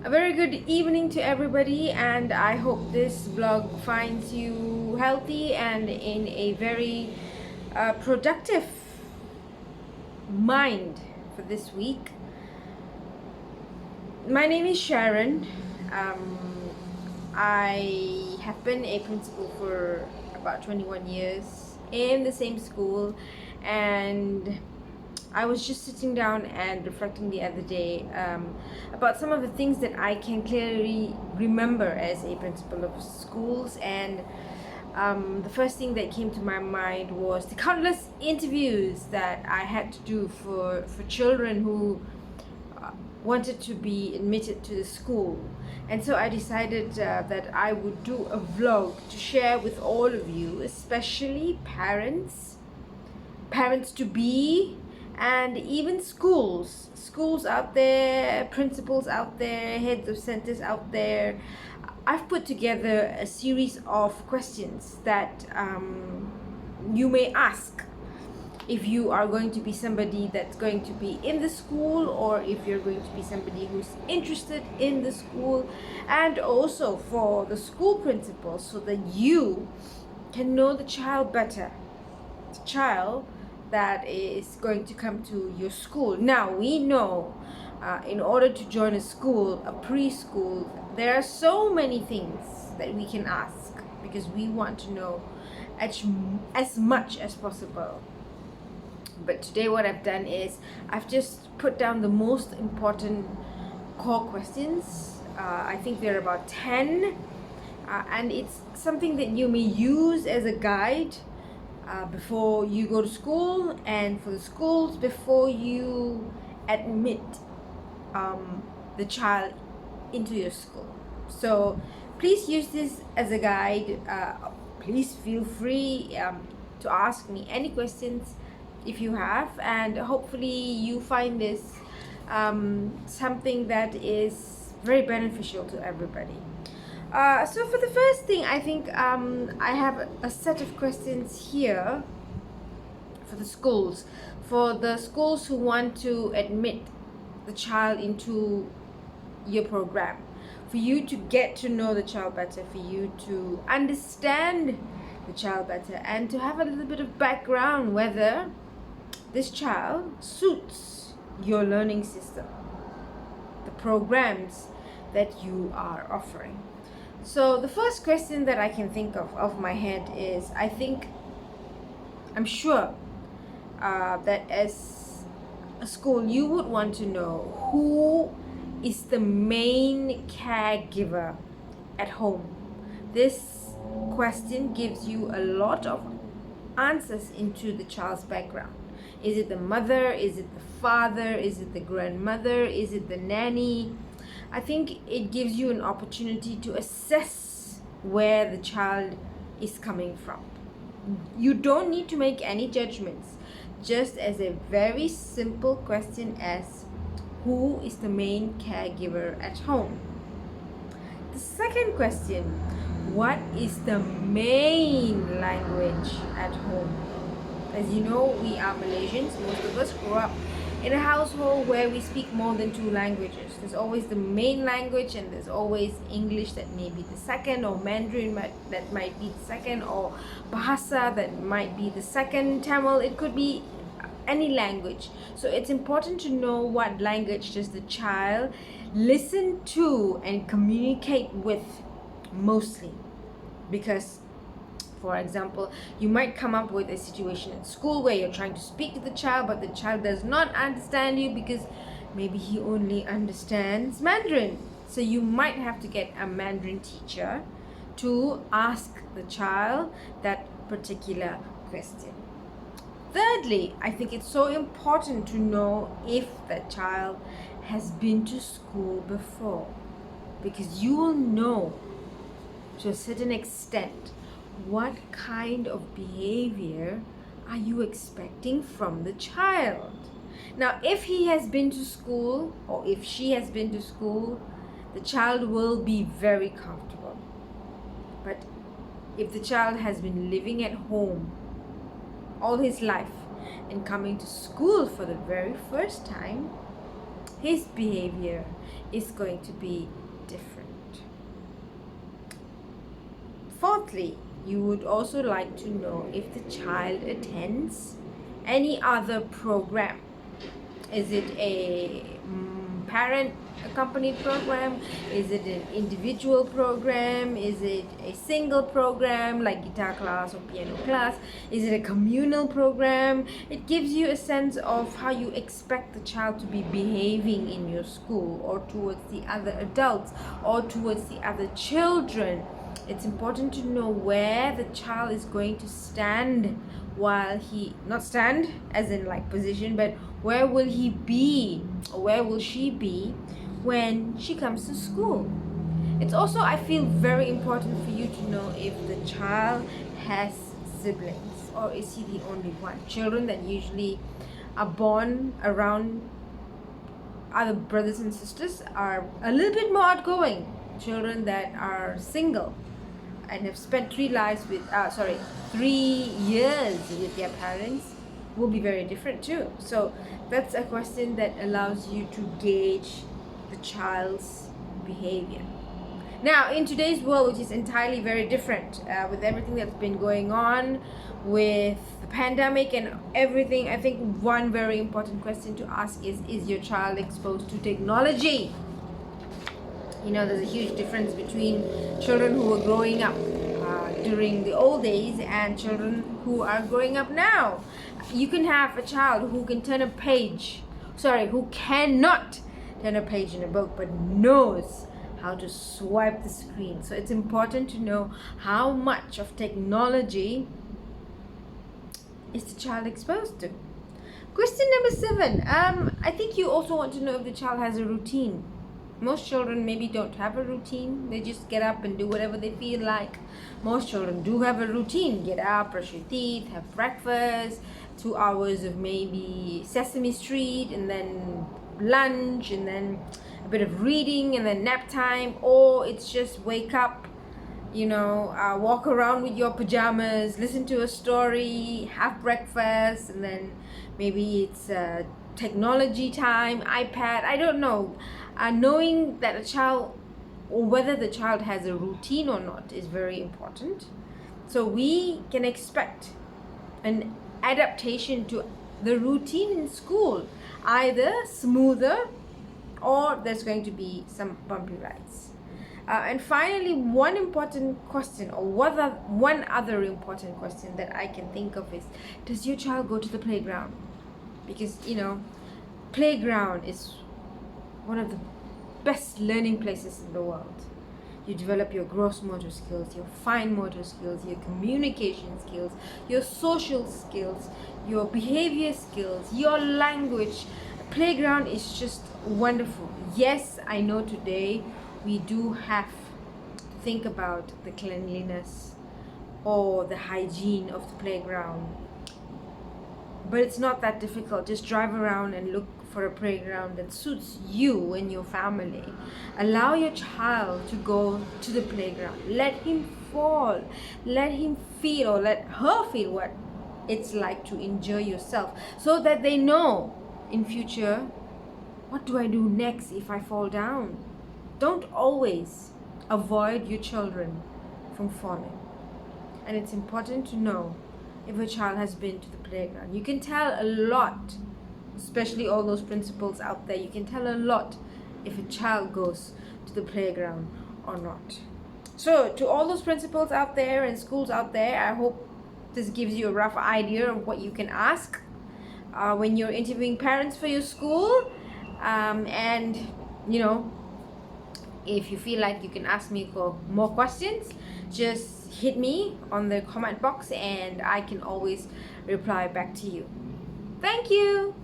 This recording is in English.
A very good evening to everybody, and I hope this vlog finds you healthy and in a very productive mind for this week. My name is Sharon. Um, I have been a principal for about 21 years in the same school, and I was just sitting down and reflecting the other day about some of the things that I can clearly remember as a principal of schools, and the first thing that came to my mind was the countless interviews that I had to do for children who wanted to be admitted to the school. And so I decided that I would do a vlog to share with all of you, especially parents to be, and even schools out there, principals out there, heads of centers out there. I've put together a series of questions that you may ask if you are going to be somebody that's going to be in the school, or if you're going to be somebody who's interested in the school, and also for the school principal, so that you can know the child better, the child that is going to come to your school. Now, we know in order to join a school, a preschool, there are so many things that we can ask because we want to know as much as possible. But today what I've done is I've just put down the most important core questions. I think there are about 10, and it's something that you may use as a guide before you go to school, and for the schools before you admit the child into your school. So please use this as a guide. Please feel free to ask me any questions if you have, and hopefully you find this something that is very beneficial to everybody. So for the first thing, I think I have a set of questions here for the schools who want to admit the child into your program, for you to get to know the child better, for you to understand the child better, and to have a little bit of background whether this child suits your learning system, the programs that you are offering. So the first question that I can think of my head is, I'm sure that as a school you would want to know who is the main caregiver at home. This question gives you a lot of answers into the child's background. Is it the mother? Is it the father? Is it the grandmother? Is it the nanny? I think it gives you an opportunity to assess where the child is coming from. You don't need to make any judgments, just as a very simple question as who is the main caregiver at home. The second question, what is the main language at home? As you know, we are Malaysians. Most of us grew up in a household where we speak more than 2 languages. There's always the main language, and there's always English that may be the second, or Mandarin that might be the second, or Bahasa that might be the second, Tamil. It could be any language. So it's important to know what language does the child listen to and communicate with mostly. Because, for example, you might come up with a situation at school where you're trying to speak to the child, but the child does not understand you because maybe he only understands Mandarin. So you might have to get a Mandarin teacher to ask the child that particular question. Thirdly, I think it's so important to know if that child has been to school before, because you will know to a certain extent what kind of behavior are you expecting from the child. Now, if he has been to school, or if she has been to school, the child will be very comfortable. But if the child has been living at home all his life and coming to school for the very first time, his behavior is going to be different. Fourthly, you would also like to know if the child attends any other program. Is it a parent accompanied program? Is it an individual program? Is it a single program like guitar class or piano class? Is it a communal program? It gives you a sense of how you expect the child to be behaving in your school, or towards the other adults, or towards the other children. It's important to know where the child is going to stand while he, not stand as in like position, but where will he be, or where will she be when she comes to school. It's also, I feel, very important for you to know if the child has siblings, or is he the only one. Children that usually are born around other brothers and sisters are a little bit more outgoing. Children that are single and have spent 3 years with their parents will be very different too. So that's a question that allows you to gauge the child's behavior. Now, in today's world, which is entirely very different, with everything that's been going on with the pandemic and everything, I think one very important question to ask is your child exposed to technology? You know, there's a huge difference between children who were growing up during the old days and children who are growing up now. You can have a child who can who cannot turn a page in a book, but knows how to swipe the screen. So it's important to know how much of technology is the child exposed to. Question number 7. I think you also want to know if the child has a routine. Most children maybe don't have a routine. They just get up and do whatever they feel like. Most children do have a routine. Get up, brush your teeth, have breakfast, 2 hours of maybe Sesame Street, and then lunch, and then a bit of reading, and then nap time. Or it's just wake up, walk around with your pajamas, listen to a story, have breakfast, and then maybe it's technology time, iPad, I don't know. Knowing that a child, or whether the child has a routine or not, is very important. So we can expect an adaptation to the routine in school, either smoother or there's going to be some bumpy rides. And finally, one important question, or one other important question that I can think of is, does your child go to the playground? Because, playground is one of the best learning places in the world. You develop your gross motor skills, your fine motor skills, your communication skills, your social skills, your behavior skills, your language. Playground is just wonderful. Yes, I know today we do have to think about the cleanliness or the hygiene of the playground, but it's not that difficult. Just drive around and look for a playground that suits you and your family. Allow your child to go to the playground. Let him fall. Let him feel, or let her feel, what it's like to enjoy yourself, so that they know in future, what do I do next if I fall down? Don't always avoid your children from falling. And it's important to know if a child has been to the playground. You can tell a lot, especially all those principals out there. You can tell a lot if a child goes to the playground or not. So to all those principals out there and schools out there, I hope this gives you a rough idea of what you can ask when you're interviewing parents for your school. And if you feel like you can ask me for more questions, just hit me on the comment box and I can always reply back to you. Thank you.